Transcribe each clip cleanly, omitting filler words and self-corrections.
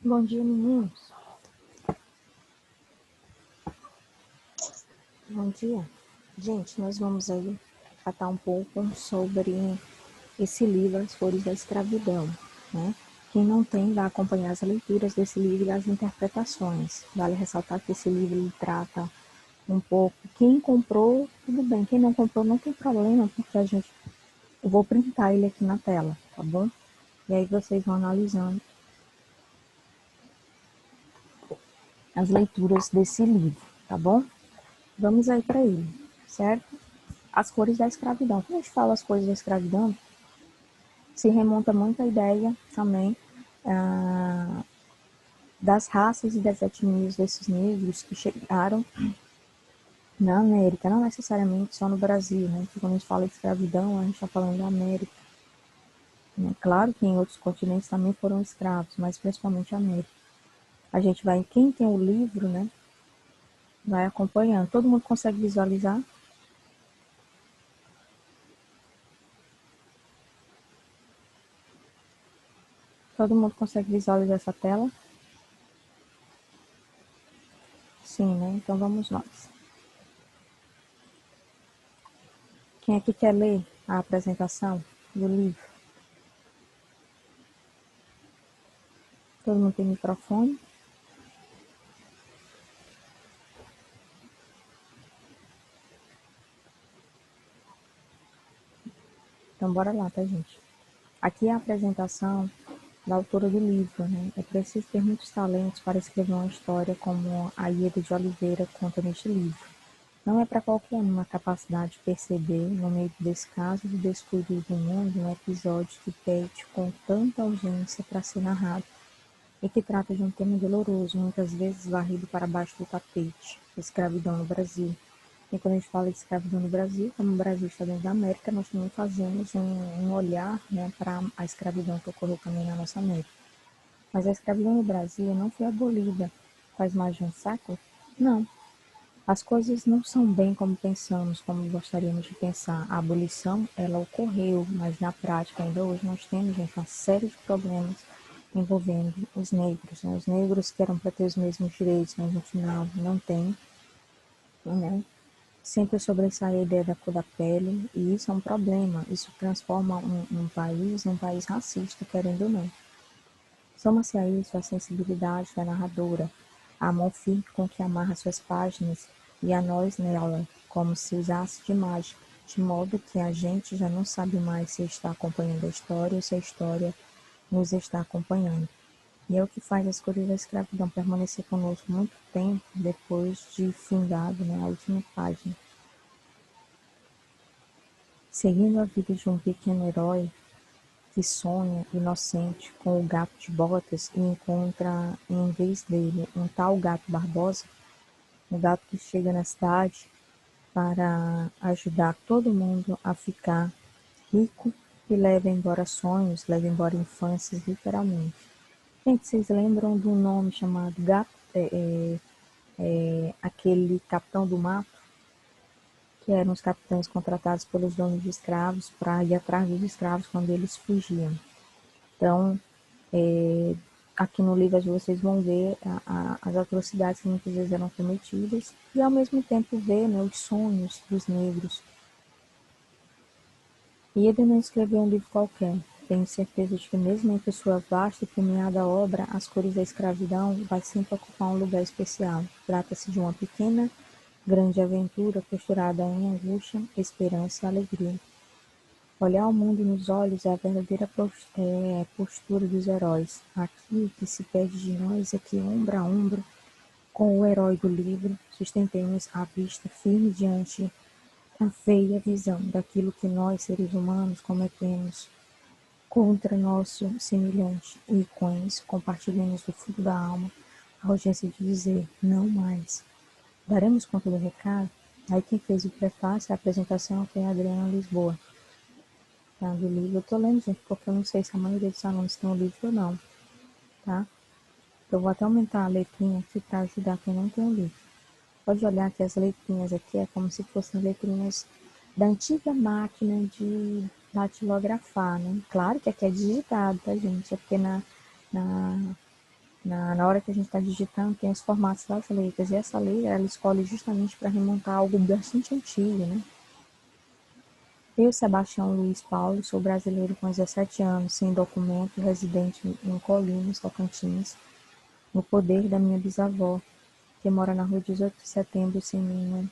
Bom dia, meninos. Bom dia. Gente, nós vamos aí tratar um pouco sobre esse livro, As Cores da Escravidão, né? Quem não tem, vai acompanhar as leituras desse livro e as interpretações. Vale ressaltar que esse livro ele trata um pouco. Quem comprou, tudo bem. Quem não comprou, não tem problema, porque eu vou printar ele aqui na tela, tá bom? E aí vocês vão analisando as leituras desse livro, tá bom? Vamos aí para ele, certo? As cores da escravidão. Quando a gente fala as cores da escravidão, se remonta muito à ideia também das raças e das etnias desses negros que chegaram na América, não necessariamente só no Brasil, né? Porque quando a gente fala de escravidão, a gente está falando da América. Né? Claro que em outros continentes também foram escravos, mas principalmente a América. A gente vai, quem tem o livro, né, vai acompanhando. Todo mundo consegue visualizar? Todo mundo consegue visualizar essa tela? Sim, né? Então vamos nós. Quem é que quer ler a apresentação do livro? Todo mundo tem microfone? Então bora lá, tá, gente? Aqui é a apresentação da autora do livro, né? É preciso ter muitos talentos para escrever uma história como a Ieda de Oliveira conta neste livro. Não é para qualquer um a capacidade de perceber, no meio do descaso e do descuido do mundo, um episódio que pede com tanta urgência para ser narrado e que trata de um tema doloroso, muitas vezes varrido para baixo do tapete, escravidão no Brasil. E quando a gente fala de escravidão no Brasil, como o Brasil está dentro da América, nós também fazemos um olhar, né, para a escravidão que ocorreu também na nossa América. Mas a escravidão no Brasil não foi abolida faz mais de um século? Não. As coisas não são bem como pensamos, como gostaríamos de pensar. A abolição, ela ocorreu, mas na prática ainda hoje nós temos, gente, uma série de problemas envolvendo os negros, né? Os negros que eram para ter os mesmos direitos, mas no final não têm, né? Sempre sobressai a ideia da cor da pele, e isso é um problema. Isso transforma um país num país racista, querendo ou não. Soma-se a isso a sensibilidade da narradora, a mão firme com que amarra suas páginas e a nós nela, como se usasse de mágica, de modo que a gente já não sabe mais se está acompanhando a história ou se a história nos está acompanhando. E é o que faz as cores da escravidão permanecer conosco muito tempo depois de findado, né, a última página. Seguindo a vida de um pequeno herói que sonha, inocente, com o gato de botas e encontra, em vez dele, um tal gato Barbosa, um gato que chega na cidade para ajudar todo mundo a ficar rico e leva embora sonhos, leva embora infâncias, literalmente. Gente, vocês lembram do nome chamado gato? Aquele capitão do mato, que eram os capitães contratados pelos donos de escravos para ir atrás dos escravos quando eles fugiam. Então, aqui no livro vocês vão ver as atrocidades que muitas vezes eram cometidas e ao mesmo tempo ver, né, os sonhos dos negros. E ele não escreveu um livro qualquer. Tenho certeza de que mesmo entre sua vasta e premiada obra, As Cores da Escravidão vai sempre ocupar um lugar especial. Trata-se de uma pequena, grande aventura costurada em angústia, esperança e alegria. Olhar o mundo nos olhos é a verdadeira postura dos heróis. Aqui o que se pede de nós é que, ombro a ombro, com o herói do livro, sustentemos a vista firme diante da feia visão daquilo que nós, seres humanos, cometemos contra nosso semelhante e com isso compartilhemos do fundo da alma a urgência de dizer não mais. Daremos conta do recado? Aí quem fez o prefácio e a apresentação foi a Adriana Lisboa. Tá, do livro. Eu tô lendo, gente, porque eu não sei se a maioria dos alunos tem o livro ou não, tá? Eu vou até aumentar a letrinha aqui para ajudar quem não tem o livro. Pode olhar que as letrinhas aqui é como se fossem letrinhas da antiga máquina de datilografar, né? Claro que aqui é digitado, tá, gente? É porque na Na hora que a gente está digitando, tem os formatos das letras. E essa letra, ela escolhe justamente para remontar algo bastante antigo, né? Eu, Sebastião Luiz Paulo, sou brasileiro com 17 anos, sem documento, residente em Colinas, Tocantins, no poder da minha bisavó, que mora na rua 18 de Setembro, sem linha,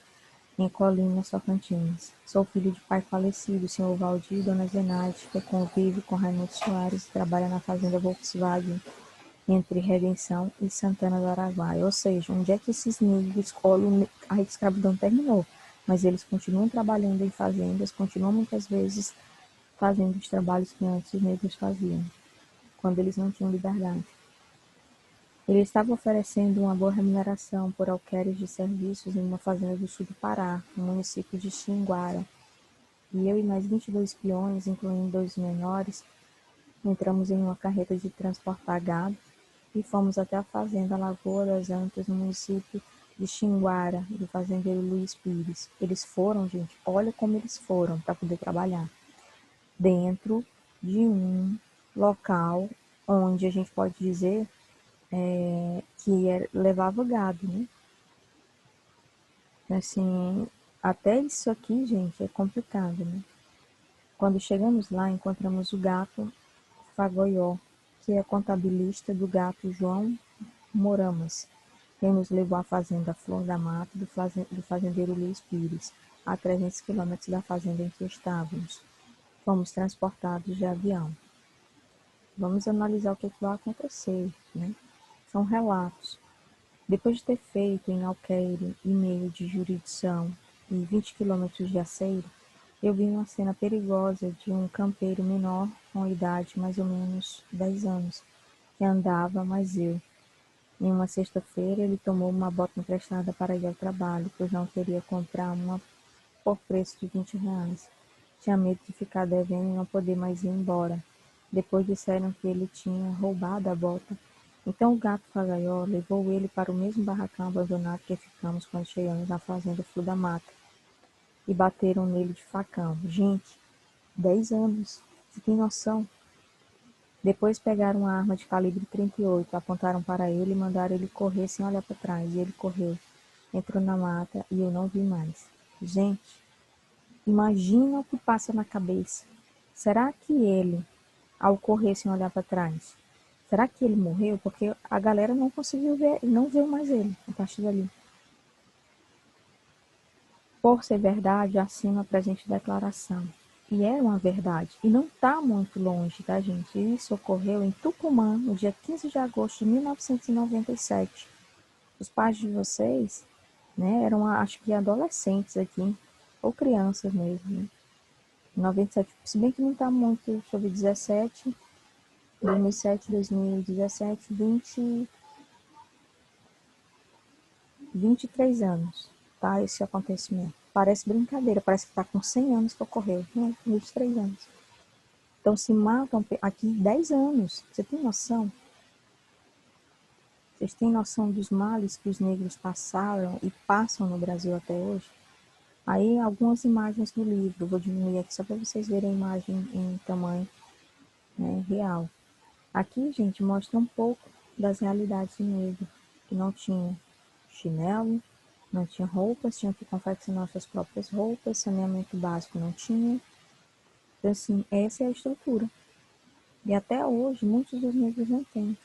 em Colinas, Tocantins. Sou filho de pai falecido, senhor Valdir e dona Zenaide, que convive com Raimundo Soares e trabalha na fazenda Volkswagen, entre Redenção e Santana do Araguaia. Ou seja, onde é que esses negros colam, a escravidão terminou, mas eles continuam trabalhando em fazendas, continuam muitas vezes fazendo os trabalhos que antes os negros faziam, quando eles não tinham liberdade. Ele estava oferecendo uma boa remuneração por alqueires de serviços em uma fazenda do sul do Pará, no município de Xinguara, e eu e mais 22 peões, incluindo 2 menores, entramos em uma carreta de transportar gado e fomos até a fazenda Lagoa das Antas, no município de Xinguara, do fazendeiro Luiz Pires. Eles foram, gente, olha como eles foram para poder trabalhar dentro de um local onde a gente pode dizer que levava gado, né? Assim, até isso aqui, gente, é complicado, né? Quando chegamos lá, encontramos o gato Fagoió, que é contabilista do gato João Moramas, quem nos levou à fazenda Flor da Mata do fazendeiro Luiz Pires, a 300 quilômetros da fazenda em que estávamos. Fomos transportados de avião. Vamos analisar o que vai acontecer, né? São relatos. Depois de ter feito em alqueire e meio de jurisdição e 20 quilômetros de aceiro, eu vi uma cena perigosa de um campeiro menor, com idade mais ou menos 10 anos, que andava, mas eu. Em uma sexta-feira, ele tomou uma bota emprestada para ir ao trabalho, pois não queria comprar uma por preço de R$ 20. Tinha medo de ficar devendo e não poder mais ir embora. Depois disseram que ele tinha roubado a bota. Então o gato Fagaió levou ele para o mesmo barracão abandonado que ficamos quando chegamos na fazenda Flor da Mata. E bateram nele de facão. Gente, 10 anos. Você tem noção? Depois pegaram uma arma de calibre 38, apontaram para ele e mandaram ele correr sem olhar para trás. E ele correu. Entrou na mata e eu não vi mais. Gente, imagina o que passa na cabeça. Será que ele, ao correr sem olhar para trás, será que ele morreu? Porque a galera não conseguiu ver, não viu mais ele a partir dali. Por ser verdade, assino a presente declaração. E é uma verdade. E não está muito longe, tá, gente? Isso ocorreu em Tucumã, no dia 15 de agosto de 1997. Os pais de vocês, né, eram, acho que, adolescentes aqui, ou crianças mesmo, né? 97, se bem que não está muito, deixa eu ver, 17, 2007, 2017, 23 anos, tá? Esse acontecimento. Parece brincadeira, parece que está com 100 anos que ocorreu, né? 23 anos. Então se matam aqui 10 anos, você tem noção? Vocês têm noção dos males que os negros passaram e passam no Brasil até hoje? Aí algumas imagens do livro, vou diminuir aqui só para vocês verem a imagem em tamanho, né, real. Aqui, gente, mostra um pouco das realidades do negro, que não tinha chinelo, não tinha roupas, tinha que confeccionar suas próprias roupas, saneamento básico não tinha. Então, assim, essa é a estrutura. E até hoje, muitos dos negros não têm.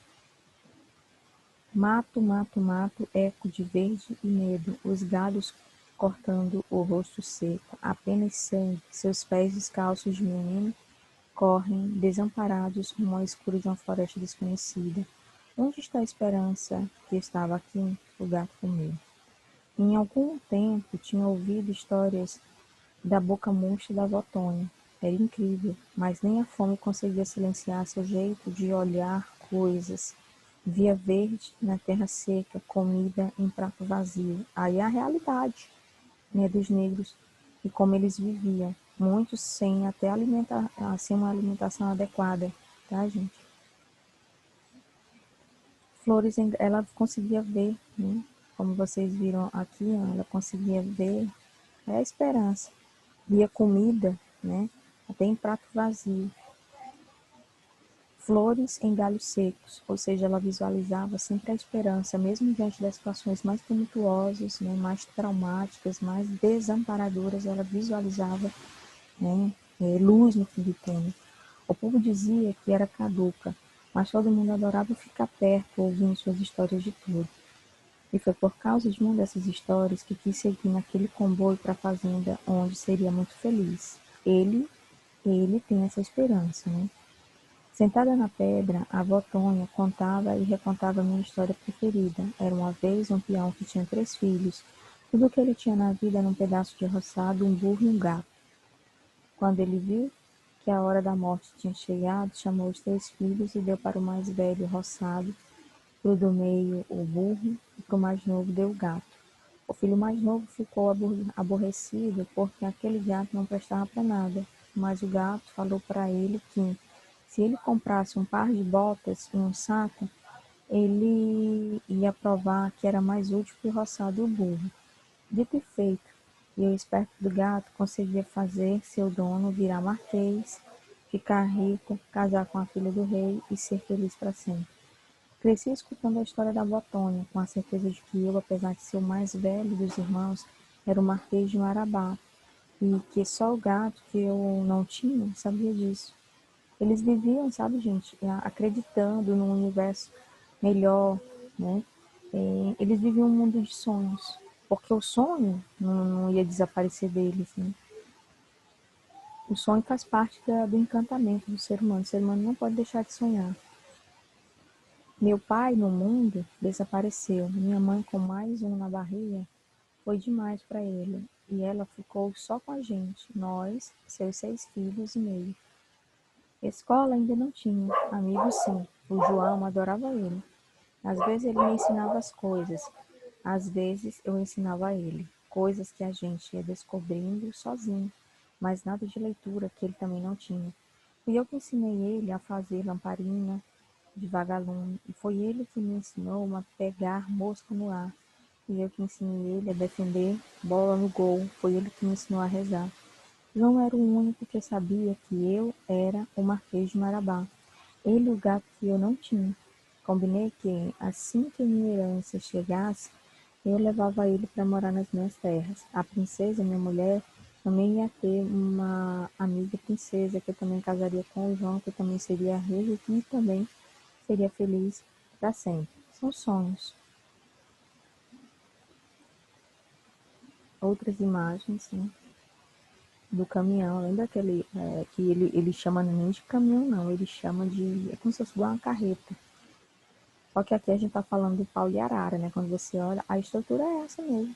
Mato, mato, mato, eco de verde e medo, os gados cortando o rosto seco, apenas sangue, seus pés descalços de menino correm desamparados rumo ao escuro de uma floresta desconhecida. Onde está a esperança que estava aqui? O gato comeu. Em algum tempo tinha ouvido histórias da boca murcha da avó Tônia. Era incrível, mas nem a fome conseguia silenciar seu jeito de olhar coisas. Via verde na terra seca, comida em prato vazio. Aí é a realidade, né, dos negros e como eles viviam. Muitos sem até sem uma alimentação adequada, tá, gente? Flores, ela conseguia ver, né? Como vocês viram aqui, ó, ela conseguia ver a esperança. Via comida, né? Até em prato vazio. flores em galhos secos, ou seja, ela visualizava sempre a esperança, mesmo diante das situações mais tumultuosas, né, mais traumáticas, mais desamparadoras, ela visualizava, né, luz no fim do túnel. O povo dizia que era caduca, mas todo mundo adorava ficar perto, ouvindo suas histórias de tudo. E foi por causa de uma dessas histórias que quis seguir naquele comboio para a fazenda, onde seria muito feliz. Ele tem essa esperança, né? Sentada na pedra, a avó Tônia contava e recontava a minha história preferida. Era uma vez um peão que tinha 3 filhos. Tudo o que ele tinha na vida era um pedaço de roçado, um burro e um gato. Quando ele viu que a hora da morte tinha chegado, chamou os 3 filhos e deu para o mais velho o roçado, para o do meio o burro e para o mais novo deu o gato. O filho mais novo ficou aborrecido porque aquele gato não prestava para nada, mas o gato falou para ele que, se ele comprasse um par de botas e um saco, ele ia provar que era mais útil que o roçado e o burro. Dito e feito, e o esperto do gato conseguia fazer seu dono virar marquês, ficar rico, casar com a filha do rei e ser feliz para sempre. Cresci escutando a história da Botônia, com a certeza de que eu, apesar de ser o mais velho dos irmãos, era o Marquês de Marabá, e que só o gato que eu não tinha sabia disso. Eles viviam, sabe, gente, acreditando num universo melhor, né? Eles viviam um mundo de sonhos, porque o sonho não ia desaparecer deles, né? O sonho faz parte do encantamento do ser humano. O ser humano não pode deixar de sonhar. Meu pai, no mundo, desapareceu. Minha mãe, com mais um na barriga, foi demais para ele. E ela ficou só com a gente, nós, seus 6 filhos e meio. Escola ainda não tinha, amigos sim. O João adorava ele. Às vezes ele me ensinava as coisas, às vezes eu ensinava a ele. Coisas que a gente ia descobrindo sozinho, mas nada de leitura que ele também não tinha. Fui eu que ensinei ele a fazer lamparina de vagalume, e foi ele que me ensinou a pegar mosca no ar. Fui eu que ensinei ele a defender bola no gol, foi ele que me ensinou a rezar. João era o único que sabia que eu era o Marquês de Marabá. Ele o gato que eu não tinha. Combinei que, assim que minha herança chegasse, eu levava ele para morar nas minhas terras. A princesa, minha mulher, também ia ter uma amiga princesa, que eu também casaria com o João, que também seria rico e também seria feliz para sempre. São sonhos. Outras imagens, né, do caminhão. Lembra aquele que ele chama nem de caminhão, não. Ele chama de... É como se fosse uma carreta. Só que aqui a gente está falando do pau de arara, né? Quando você olha, a estrutura é essa mesmo.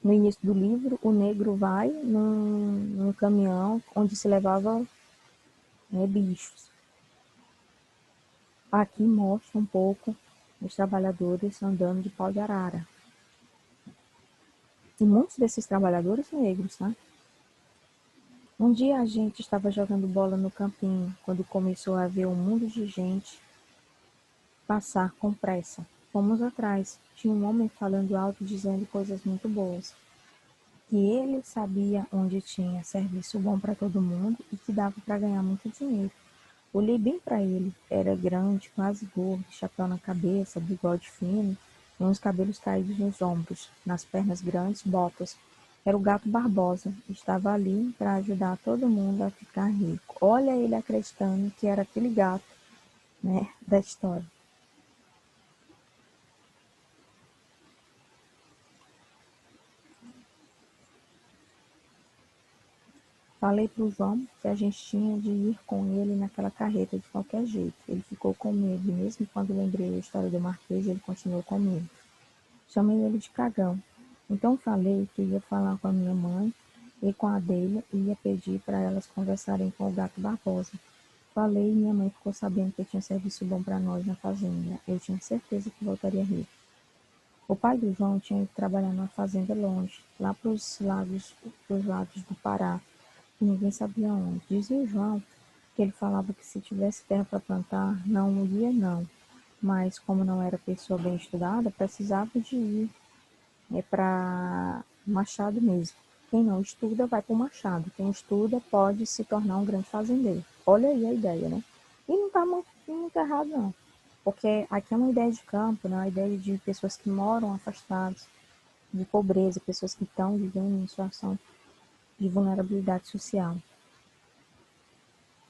No início do livro, o negro vai num caminhão onde se levava, né, bichos. Aqui mostra um pouco os trabalhadores andando de pau de arara. E muitos desses trabalhadores negros, tá? Um dia a gente estava jogando bola no campinho, quando começou a ver um mundo de gente passar com pressa. Fomos atrás. Tinha um homem falando alto, dizendo coisas muito boas. Que ele sabia onde tinha serviço bom para todo mundo e que dava para ganhar muito dinheiro. Olhei bem para ele. Era grande, quase gordo, chapéu na cabeça, bigode fino e uns cabelos caídos nos ombros. Nas pernas grandes, botas. Era o gato Barbosa. Estava ali para ajudar todo mundo a ficar rico. Olha ele acreditando que era aquele gato, né, da história. Falei pro João que a gente tinha de ir com ele naquela carreta de qualquer jeito. Ele ficou com medo, e mesmo quando lembrei a história do Marquês, ele continuou com medo. Chamei ele de cagão. Então falei que ia falar com a minha mãe e com a dele e ia pedir para elas conversarem com o gato Barbosa. Falei e minha mãe ficou sabendo que eu tinha serviço bom para nós na fazenda. Eu tinha certeza que voltaria rico. O pai do João tinha ido trabalhar numa fazenda longe, lá pros lados do Pará, e ninguém sabia onde. Dizia o João que ele falava que se tivesse terra para plantar, não ia não. Mas como não era pessoa bem estudada, precisava de ir para Machado mesmo. Quem não estuda vai para o Machado. Quem estuda pode se tornar um grande fazendeiro. Olha aí a ideia, né? E não está muito errado, não. Porque aqui é uma ideia de campo, né? Uma ideia de pessoas que moram afastadas, de pobreza, pessoas que estão vivendo em situação de vulnerabilidade social.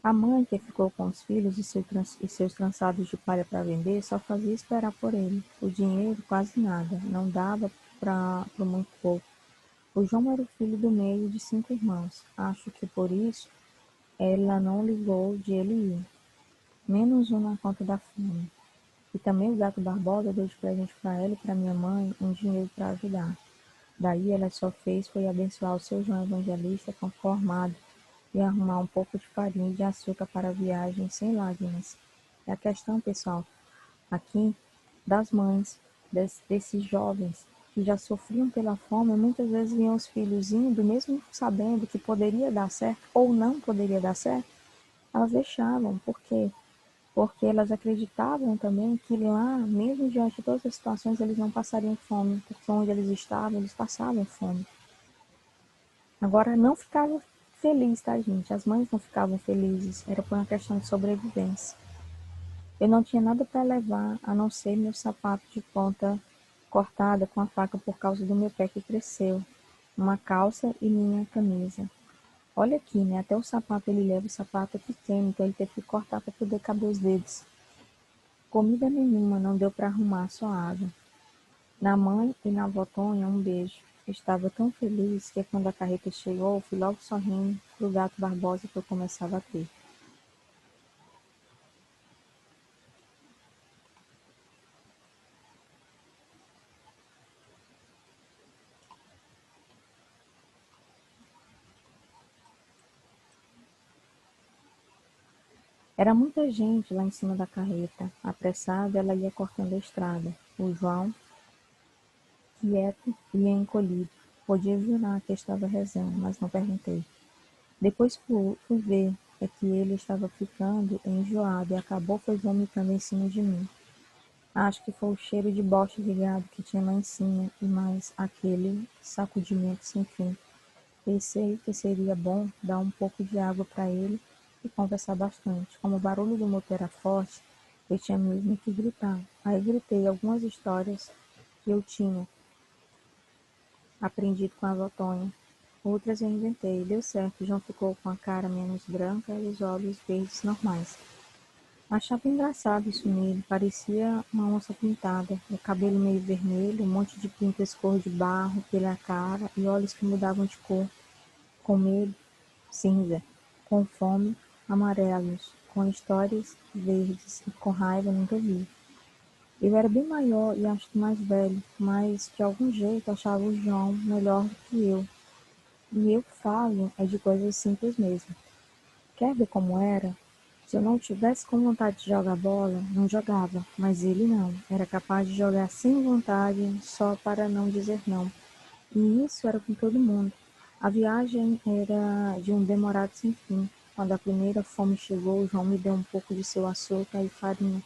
A mãe, que ficou com os filhos e seus trançados de palha para vender, só fazia esperar por ele. O dinheiro, quase nada, não dava para muito pouco. O João era o filho do meio de 5 irmãos. Acho que por isso ela não ligou de ele ir. Menos um na conta da fome. E também o gato Barbosa deu de presente para ela e para minha mãe um dinheiro para ajudar. Daí ela só fez foi abençoar o seu João Evangelista conformado e arrumar um pouco de farinha e de açúcar para a viagem sem lágrimas. É a questão, pessoal, aqui das mães, desses jovens que já sofriam pela fome, muitas vezes viam os filhos indo, mesmo sabendo que poderia dar certo ou não poderia dar certo, elas deixavam. Por quê? Porque elas acreditavam também que lá, mesmo diante de todas as situações, eles não passariam fome, porque onde eles estavam, eles passavam fome. Agora, não ficava feliz, tá, gente? As mães não ficavam felizes, era por uma questão de sobrevivência. Eu não tinha nada para levar, a não ser meu sapato de ponta cortada com a faca por causa do meu pé que cresceu, uma calça e minha camisa. Olha aqui, né? Até o sapato ele leva, o sapato é pequeno, então ele teve que cortar para poder caber os dedos. Comida nenhuma, não deu para arrumar, só água. Na mãe e na avó Tonha, um beijo. Estava tão feliz que quando a carreta chegou, fui logo sorrindo pro gato Barbosa que eu começava a ter. Era muita gente lá em cima da carreta. Apressada, ela ia cortando a estrada. O João, quieto, ia encolhido. Podia jurar que estava rezando, mas não perguntei. Depois fui ver é que ele estava ficando enjoado e acabou foi vomitando em cima de mim. Acho que foi o cheiro de bosta de gado que tinha lá em cima e mais aquele sacudimento sem fim. Pensei que seria bom dar um pouco de água para ele e conversar bastante. Como o barulho do motor era forte, eu tinha mesmo que gritar. Aí gritei algumas histórias que eu tinha aprendido com a Votônia. Outras eu inventei. Deu certo. João ficou com a cara menos branca e os olhos verdes normais. Achava engraçado isso nele. Parecia uma onça pintada. O cabelo meio vermelho, um monte de pintas cor de barro pela cara e olhos que mudavam de cor. Com medo, cinza, com fome, amarelos, com histórias verdes e com raiva nunca vi. Eu era bem maior e acho que mais velho, mas de algum jeito achava o João melhor do que eu. E eu falo é de coisas simples mesmo. Quer ver como era? Se eu não tivesse com vontade de jogar bola, não jogava, mas ele não. Era capaz de jogar sem vontade, só para não dizer não. E isso era com todo mundo. A viagem era de um demorado sem fim. Quando a primeira fome chegou, João me deu um pouco de seu açúcar e farinha,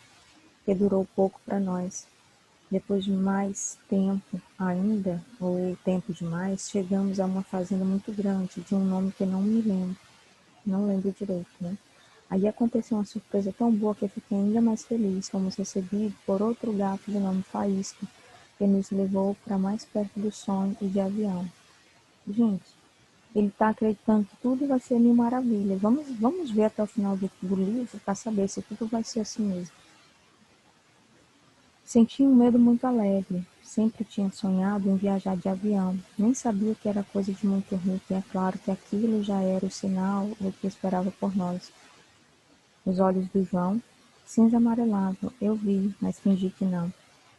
que durou pouco para nós. Depois de mais tempo ainda, ou tempo demais, chegamos a uma fazenda muito grande, de um nome que não me lembro, não lembro direito, né? Aí aconteceu uma surpresa tão boa que eu fiquei ainda mais feliz. Fomos recebidos por outro gato de nome Faísca, que nos levou para mais perto do sonho e de avião. Gente, ele está acreditando que tudo vai ser mil maravilhas. Vamos ver até o final do livro para saber se tudo vai ser assim mesmo. Senti um medo muito alegre. Sempre tinha sonhado em viajar de avião. Nem sabia que era coisa de muito rico, e é claro que aquilo já era o sinal do que esperava por nós. Os olhos do João, cinza amarelado. Eu vi, mas fingi que não.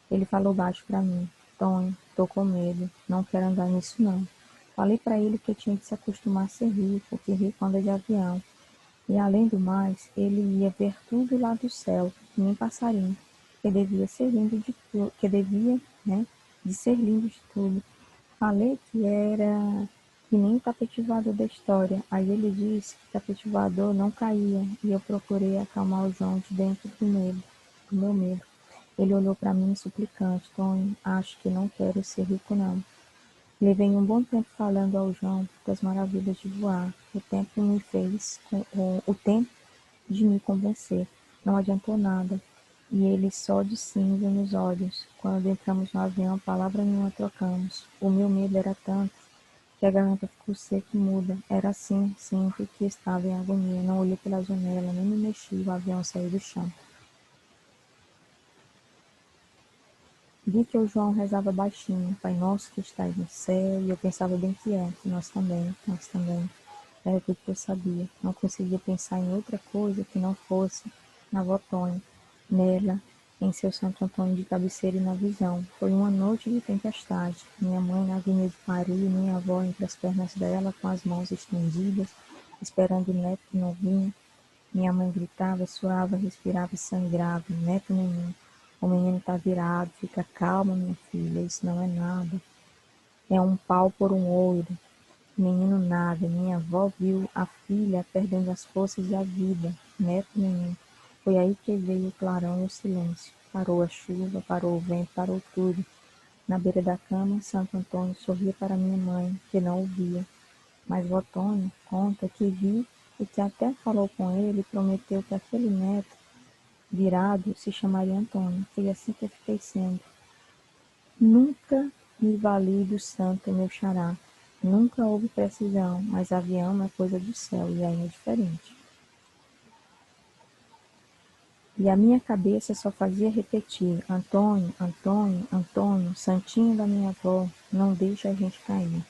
Ele falou baixo para mim. Tony, tô com medo. Não quero andar nisso não. Falei para ele que tinha que se acostumar a ser rico, que rico anda de avião. E além do mais, ele ia ver tudo lá do céu, que nem passarinho, que devia ser lindo de tudo, que devia, né, de ser lindo de tudo. Falei que era que nem o capitivador da história. Aí ele disse que o capitivador não caía, e eu procurei acalmar o João de dentro do meu medo. Ele olhou para mim suplicante. Tony, acho que não quero ser rico não. Levei um bom tempo falando ao João das maravilhas de voar. O tempo de me convencer. Não adiantou nada, e ele só de cinza nos olhos. Quando entramos no avião, palavra nenhuma trocamos. O meu medo era tanto que a garganta ficou seca e muda. Era assim, sempre que estava em agonia. Não olhei pela janela, nem me mexi, o avião saiu do chão. Vi que o João rezava baixinho, Pai nosso que estás no céu, e eu pensava bem quieto, nós também, nós também. Era tudo que eu sabia. Não conseguia pensar em outra coisa que não fosse na avó Tônia, nela, em seu Santo Antônio de cabeceira e na visão. Foi uma noite de tempestade. Minha mãe na avenida de Paris, minha avó entre as pernas dela, com as mãos estendidas, esperando o neto que não vinha. Minha mãe gritava, suava, respirava e sangrava. Neto nenhum. O menino está virado. Fica calma, minha filha. Isso não é nada. É um pau por um ouro. Menino nada. Minha avó viu a filha perdendo as forças e a vida. Neto nenhum. Foi aí que veio o clarão e o silêncio. Parou a chuva, parou o vento, parou tudo. Na beira da cama, Santo Antônio sorria para minha mãe, que não o via. Mas o Otônio conta que vi e que até falou com ele e prometeu que aquele neto virado se chamaria Antônio. Foi assim que eu fiquei sendo. Nunca me vali do santo, meu xará. Nunca houve precisão, mas avião é coisa do céu e aí é diferente. E a minha cabeça só fazia repetir: Antônio, Antônio, Antônio, santinho da minha avó, não deixa a gente cair.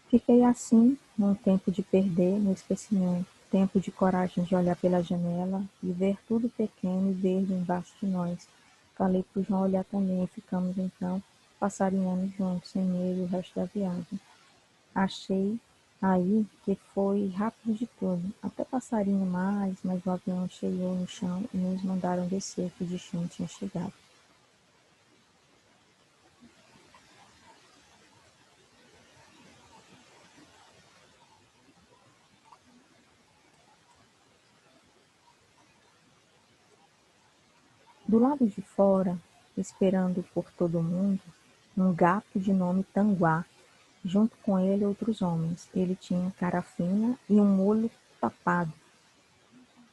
Fiquei assim, num tempo de perder, no esquecimento, tempo de coragem de olhar pela janela e ver tudo pequeno e verde embaixo de nós. Falei para o João olhar também e ficamos então passarinhando juntos, sem medo, o resto da viagem. Achei aí que foi rápido de tudo, até passarinho mais, mas o avião chegou no chão e nos mandaram descer, que o destino tinha chegado. Do lado de fora, esperando por todo mundo, um gato de nome Tanguá, junto com ele outros homens. Ele tinha cara fina e um olho tapado.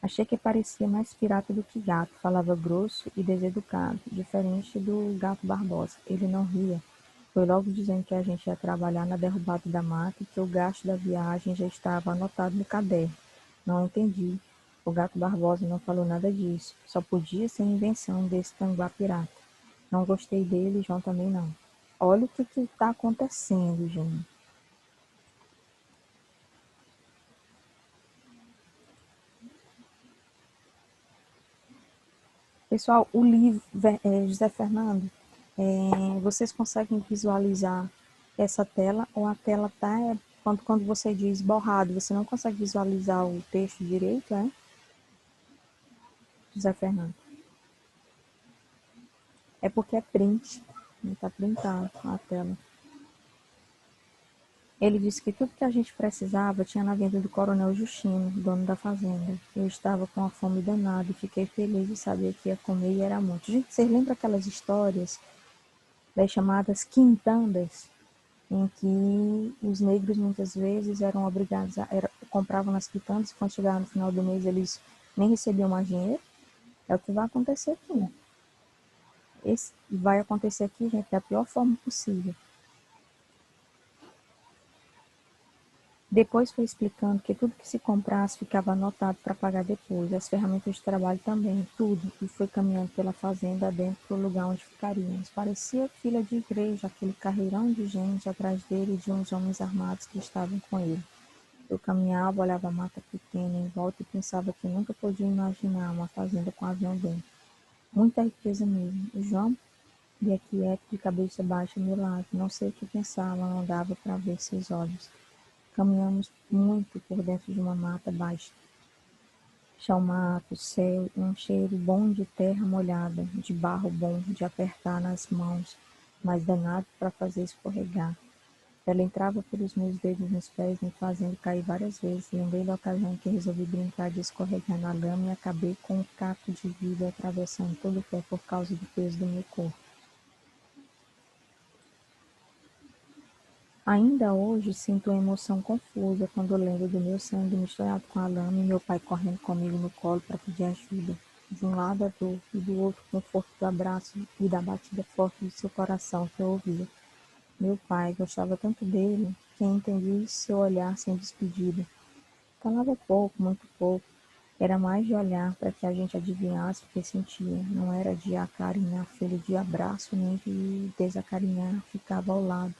Achei que parecia mais pirata do que gato, falava grosso e deseducado, diferente do gato Barbosa. Ele não ria. Foi logo dizendo que a gente ia trabalhar na derrubada da mata e que o gasto da viagem já estava anotado no caderno. Não entendi. O gato Barbosa não falou nada disso. Só podia ser invenção desse tanguá pirata. Não gostei dele e João também não. Olha o que está acontecendo, gente. Pessoal, o livro, José Fernando, vocês conseguem visualizar essa tela ou a tela está, quando você diz borrado, você não consegue visualizar o texto direito, é? José Fernando. É porque é print, não está printado a tela. Ele disse que tudo que a gente precisava tinha na venda do Coronel Justino, dono da fazenda. Eu estava com uma fome danada e fiquei feliz de saber que ia comer e era muito. Gente, vocês lembram aquelas histórias das chamadas quintandas, em que os negros muitas vezes eram obrigados compravam nas quitandas e quando chegavam no final do mês eles nem recebiam mais dinheiro? É o que vai acontecer aqui. Esse vai acontecer aqui, gente, da pior forma possível. Depois foi explicando que tudo que se comprasse ficava anotado para pagar depois, as ferramentas de trabalho também, tudo, e foi caminhando pela fazenda dentro do lugar onde ficaríamos. Parecia filha de igreja, aquele carreirão de gente atrás dele e de uns homens armados que estavam com ele. Eu caminhava, olhava a mata pequena em volta e pensava que nunca podia imaginar uma fazenda com avião dentro. Muita riqueza mesmo. O João via quieto, de cabeça baixa, ao meu lado. Não sei o que pensava, não dava para ver seus olhos. Caminhamos muito por dentro de uma mata baixa. Chão mato, céu e um cheiro bom de terra molhada, de barro bom de apertar nas mãos, mas danado para fazer escorregar. Ela entrava pelos meus dedos nos pés, me fazendo cair várias vezes. Lembrei da ocasião em que resolvi brincar de escorregar na lama e acabei com um caco de vidro atravessando todo o pé por causa do peso do meu corpo. Ainda hoje sinto uma emoção confusa quando lembro do meu sangue misturado com a lama e meu pai correndo comigo no colo para pedir ajuda. De um lado a dor e do outro o conforto do abraço e da batida forte de seu coração que eu ouvia. Meu pai gostava tanto dele que entendi seu olhar sem despedida. Falava pouco, muito pouco. Era mais de olhar para que a gente adivinhasse o que sentia. Não era de acarinhar filho de abraço, nem de desacarinhar, ficava ao lado.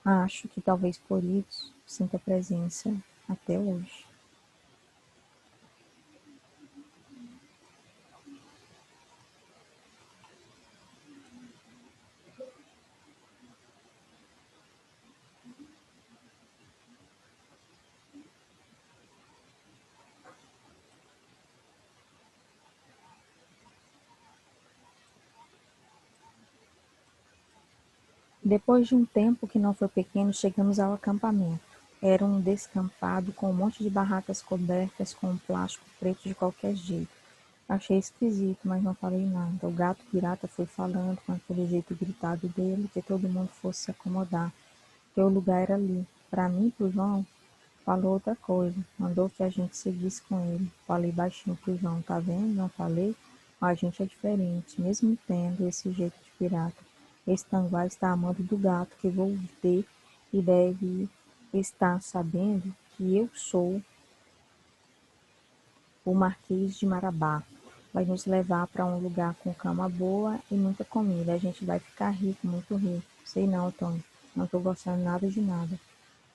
Acho que talvez por isso sinta presença até hoje. Depois de um tempo que não foi pequeno, chegamos ao acampamento. Era um descampado com um monte de barracas cobertas com um plástico preto de qualquer jeito. Achei esquisito, mas não falei nada. O gato pirata foi falando com aquele jeito gritado dele que todo mundo fosse se acomodar, que o lugar era ali. Para mim e pro João, falou outra coisa. Mandou que a gente seguisse com ele. Falei baixinho pro João, tá vendo? Não falei? A gente é diferente, mesmo tendo esse jeito de pirata. Esse tanguá está amando do gato que vou ter e deve estar sabendo que eu sou o Marquês de Marabá. Vai nos levar para um lugar com cama boa e muita comida. A gente vai ficar rico, muito rico. Sei não, Tony. Não estou gostando nada de nada.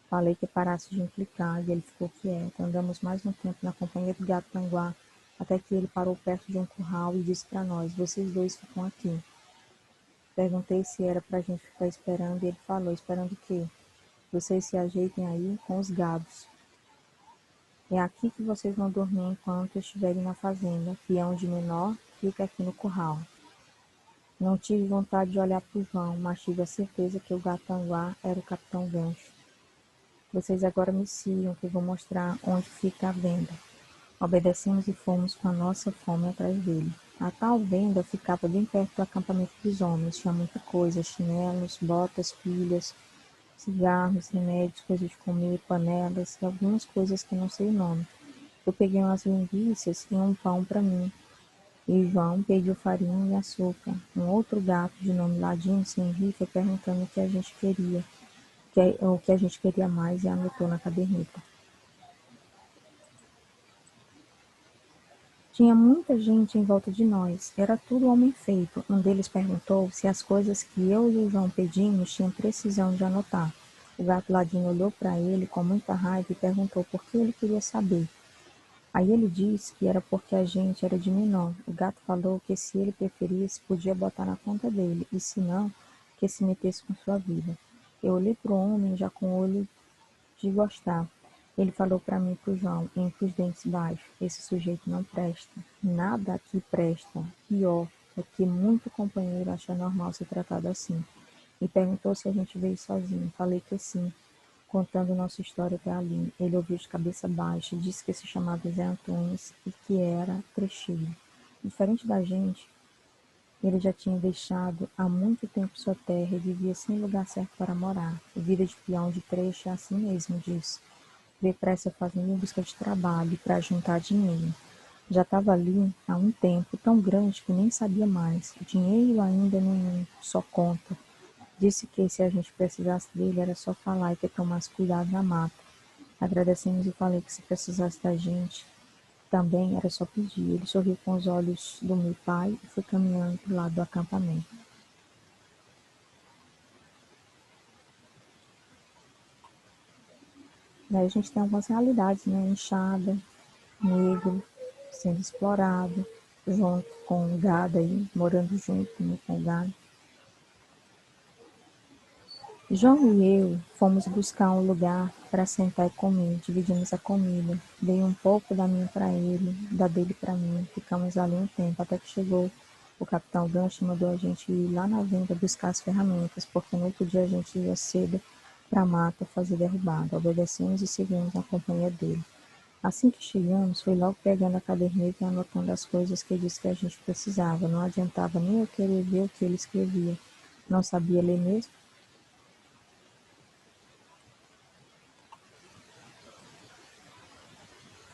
Falei que parasse de implicar e ele ficou quieto. Andamos mais um tempo na companhia do gato Tanguá, até que ele parou perto de um curral e disse para nós: Vocês dois ficam aqui. Perguntei se era para a gente ficar esperando e ele falou: Esperando o quê? Vocês se ajeitem aí com os gados. É aqui que vocês vão dormir enquanto estiverem na fazenda. Peão de menor fica aqui no curral. Não tive vontade de olhar para o João, mas tive a certeza que o gato Tanguá era o Capitão Gancho. Vocês agora me sigam, que eu vou mostrar onde fica a venda. Obedecemos e fomos com a nossa fome atrás dele. A tal venda ficava bem perto do acampamento dos homens. Tinha muita coisa: chinelos, botas, pilhas, cigarros, remédios, coisas de comer, panelas e algumas coisas que não sei o nome. Eu peguei umas linguiças e um pão para mim. E João pediu farinha e açúcar. Um outro gato de nome Ladino, sem rir, foi perguntando o que a gente queria, o que a gente queria mais e anotou na caderneta. Tinha muita gente em volta de nós. Era tudo homem feito. Um deles perguntou se as coisas que eu e o João pedimos tinham precisão de anotar. O gato Ladino olhou para ele com muita raiva e perguntou por que ele queria saber. Aí ele disse que era porque a gente era de menor. O gato falou que se ele preferisse, podia botar na conta dele, e se não, que se metesse com sua vida. Eu olhei para o homem já com o olho de gostar. Ele falou para mim e para o João, entre os dentes baixos: Esse sujeito não presta. Nada aqui presta. Pior é que muito companheiro acha normal ser tratado assim. E perguntou se a gente veio sozinho. Falei que sim, contando nossa história até ali. Ele ouviu de cabeça baixa, disse que se chamava Zé Antunes e que era trecheiro. Diferente da gente, ele já tinha deixado há muito tempo sua terra e vivia sem lugar certo para morar. Vida de peão de trecho é assim mesmo, disse. Depressa fazendo em busca de trabalho para juntar dinheiro. Já estava ali há um tempo tão grande que nem sabia mais. Dinheiro ainda nenhum, só conta. Disse que se a gente precisasse dele era só falar e que tomasse cuidado na mata. Agradecemos e falei que se precisasse da gente também era só pedir. Ele sorriu com os olhos do meu pai e foi caminhando para o lado do acampamento. Daí a gente tem algumas realidades, né? Enxada, negro, sendo explorado, junto com o gado aí, morando junto, né, com o gado. João e eu fomos buscar um lugar para sentar e comer. Dividimos a comida. Dei um pouco da minha para ele, da dele para mim. Ficamos ali um tempo até que chegou o capitão Gancho e mandou a gente ir lá na venda buscar as ferramentas, porque no outro dia a gente ia cedo para a mata fazer derrubada. Obedecemos e seguimos a companhia dele. Assim que chegamos, fui logo pegando a caderneta e anotando as coisas que ele disse que a gente precisava. Não adiantava nem eu querer ver o que ele escrevia. Não sabia ler mesmo.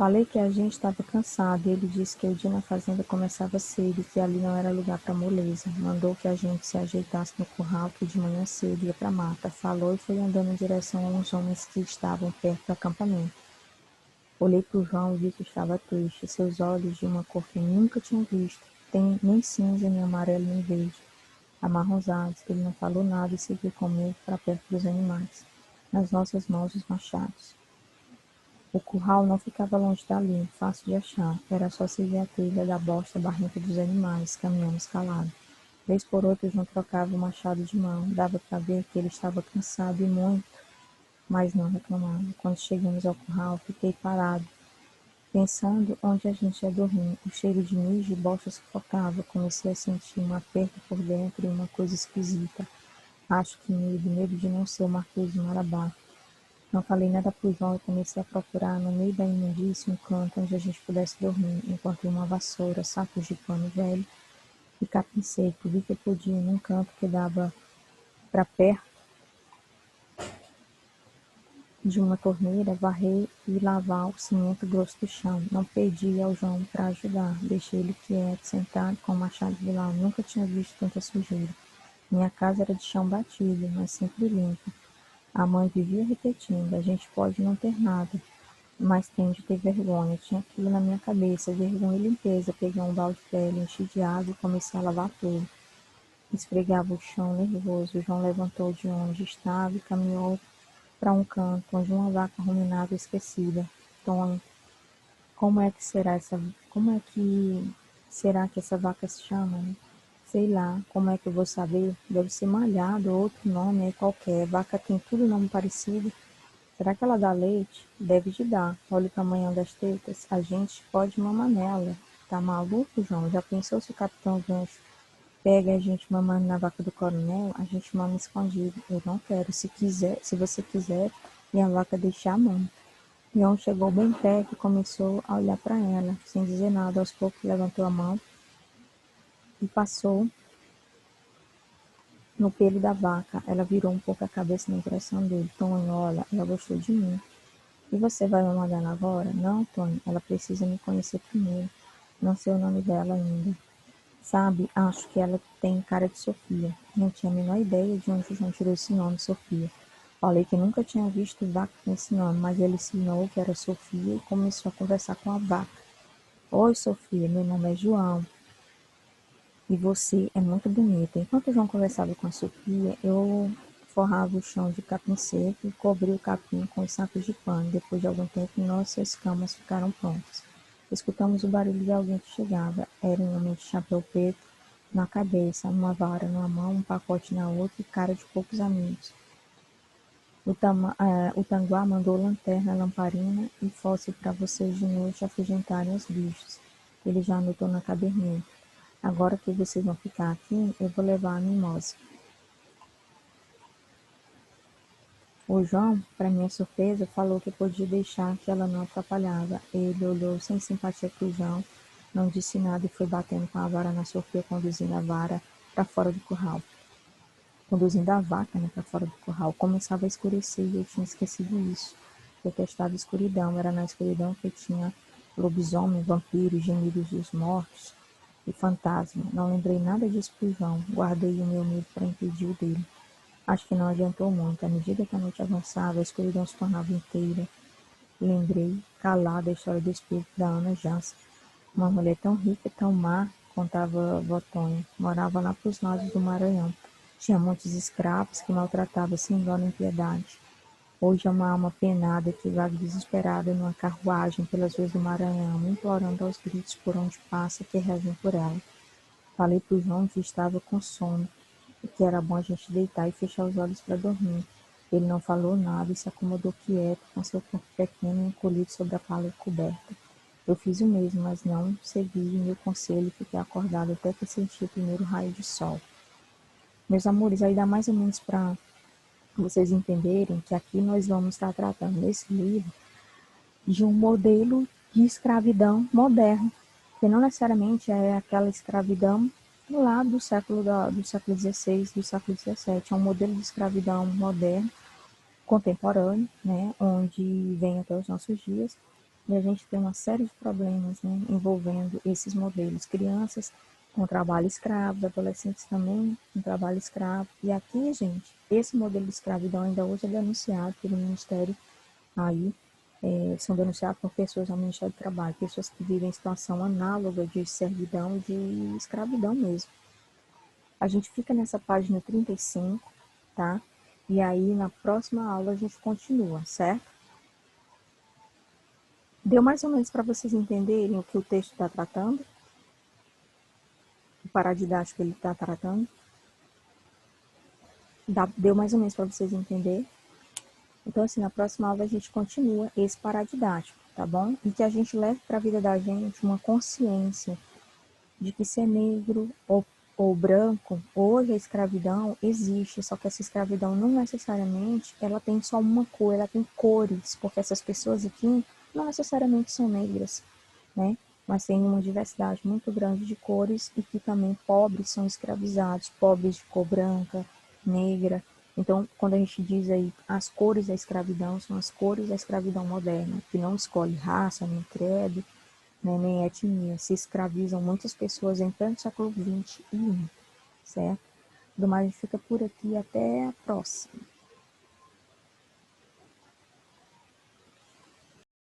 Falei que a gente estava cansado e ele disse que o dia na fazenda começava cedo e que ali não era lugar para moleza. Mandou que a gente se ajeitasse no curral que de manhã cedo ia para a mata. Falou e foi andando em direção a uns homens que estavam perto do acampamento. Olhei para o João e vi que estava triste, seus olhos de uma cor que nunca tinha visto, nem cinza, nem amarelo, nem verde, amarronzados. Ele não falou nada e seguiu comigo para perto dos animais, nas nossas mãos os machados. O curral não ficava longe dali, fácil de achar. Era só seguir a trilha da bosta barrenta dos animais, caminhando escalado. Vez por outra, João trocava o machado de mão. Dava para ver que ele estava cansado e muito, mas não reclamava. Quando chegamos ao curral, fiquei parado, pensando onde a gente ia dormir. O cheiro de mijo e bosta sufocava. Comecei a sentir um aperto por dentro e uma coisa esquisita. Acho que medo de não ser o Marquês de Marabá. Não falei nada pro João e comecei a procurar no meio da imundície um canto onde a gente pudesse dormir. Encontrei uma vassoura, sacos de pano velho e capim seco. Vi que eu podia ir num canto que dava para perto de uma torneira, varrer e lavar o cimento grosso do chão. Não pedi ao João para ajudar. Deixei ele quieto, sentado com o machado de lado. Nunca tinha visto tanta sujeira. Minha casa era de chão batido, mas sempre limpa. A mãe vivia repetindo: a gente pode não ter nada, mas tem de ter vergonha. Tinha aquilo na minha cabeça, vergonha e limpeza. Peguei um balde velho, enchi de água e comecei a lavar tudo. Esfregava o chão nervoso. O João levantou de onde estava e caminhou para um canto onde uma vaca ruminava esquecida. Tony, como é que será que essa vaca se chama, né? Sei lá, como é que eu vou saber? Deve ser malhado, outro nome aí qualquer. Vaca tem tudo nome parecido. Será que ela dá leite? Deve de dar. Olha o tamanho das tetas. A gente pode mamar nela. Tá maluco, João? Já pensou se o Capitão Gancho pega a gente mamando na vaca do coronel? A gente mama escondido. Eu não quero. Se você quiser, e a vaca deixar a mão. João chegou bem perto e começou a olhar para ela, sem dizer nada. Aos poucos levantou a mão e passou no pelo da vaca. Ela virou um pouco a cabeça na direção dele. Tonho, olha, ela gostou de mim. E você vai me mandar agora? Não, Tony, ela precisa me conhecer primeiro. Não sei o nome dela ainda. Sabe, acho que ela tem cara de Sofia. Não tinha a menor ideia de onde o João tirou esse nome, Sofia. Falei que nunca tinha visto vaca com esse nome, mas ele ensinou que era Sofia e começou a conversar com a vaca. Oi, Sofia, meu nome é João. E você é muito bonita. Enquanto o João conversava com a Sofia, eu forrava o chão de capim seco e cobri o capim com os sacos de pano. Depois de algum tempo, nossas camas ficaram prontas. Escutamos o barulho de alguém que chegava. Era um homem de chapéu preto na cabeça, uma vara numa mão, um pacote na outra e cara de poucos amigos. O Tanguá mandou lanterna, lamparina e fósforo para vocês de noite afugentarem os bichos. Ele já anotou na caderneta. Agora que vocês vão ficar aqui, eu vou levar a mimosa. O João, para minha surpresa, falou que podia deixar, que ela não atrapalhava. Ele olhou sem simpatia para o João, não disse nada e foi batendo com a vara na Sofia, conduzindo a vara para fora do curral. Conduzindo a vaca, né, para fora do curral. Começava a escurecer e eu tinha esquecido isso. Detestava a escuridão. Era na escuridão que tinha lobisomem, vampiro, gemidos dos mortos e fantasma. Não lembrei nada disso pro João. Guardei o meu medo para impedir o dele. Acho que não adiantou muito. À medida que a noite avançava, a escuridão se tornava inteira. Lembrei, calada, a história do espírito da Ana Jansa. Uma mulher tão rica e tão má, contava Votonha. Morava lá pros lados do Maranhão. Tinha muitos escravos que maltratava sem dó nem piedade. Hoje é uma alma penada que vaga desesperada numa carruagem pelas ruas do Maranhão, implorando aos gritos por onde passa que rezem por ela. Falei pro João que estava com sono e que era bom a gente deitar e fechar os olhos para dormir. Ele não falou nada e se acomodou quieto, com seu corpo pequeno encolhido sobre a pálida coberta. Eu fiz o mesmo, mas não segui meu conselho e fiquei acordado até que senti o primeiro raio de sol. Meus amores, aí dá mais ou menos para vocês entenderem que aqui nós vamos estar tratando nesse livro de um modelo de escravidão moderno, que não necessariamente é aquela escravidão lá do século XVI, do século XVII. É um modelo de escravidão moderno, contemporâneo, né, onde vem até os nossos dias, E a gente tem uma série de problemas, né, envolvendo esses modelos. Crianças com trabalho escravo, adolescentes também com trabalho escravo. E aqui, gente, esse modelo de escravidão ainda hoje é denunciado pelo Ministério aí, são denunciados por pessoas ao Ministério do Trabalho, pessoas que vivem em situação análoga de servidão, de escravidão mesmo. A gente fica nessa página 35, tá? E aí, na próxima aula, a gente continua, certo? Deu mais ou menos para vocês entenderem o que o texto está tratando? O paradidático que ele está tratando? Deu mais ou menos para vocês entenderem? Então, assim, na próxima aula a gente continua esse paradidático, tá bom? E que a gente leve para a vida da gente uma consciência de que ser negro ou branco, hoje a escravidão existe, só que essa escravidão não necessariamente ela tem só uma cor, ela tem cores, porque essas pessoas aqui não necessariamente são negras, né? Mas tem uma diversidade muito grande de cores e que também pobres são escravizados, pobres de cor branca, negra. Então, quando a gente diz aí as cores da escravidão, são as cores da escravidão moderna, que não escolhe raça, nem credo, né, nem etnia. Se escravizam muitas pessoas em pleno século XXI, certo? Do mais, a gente fica por aqui. Até a próxima.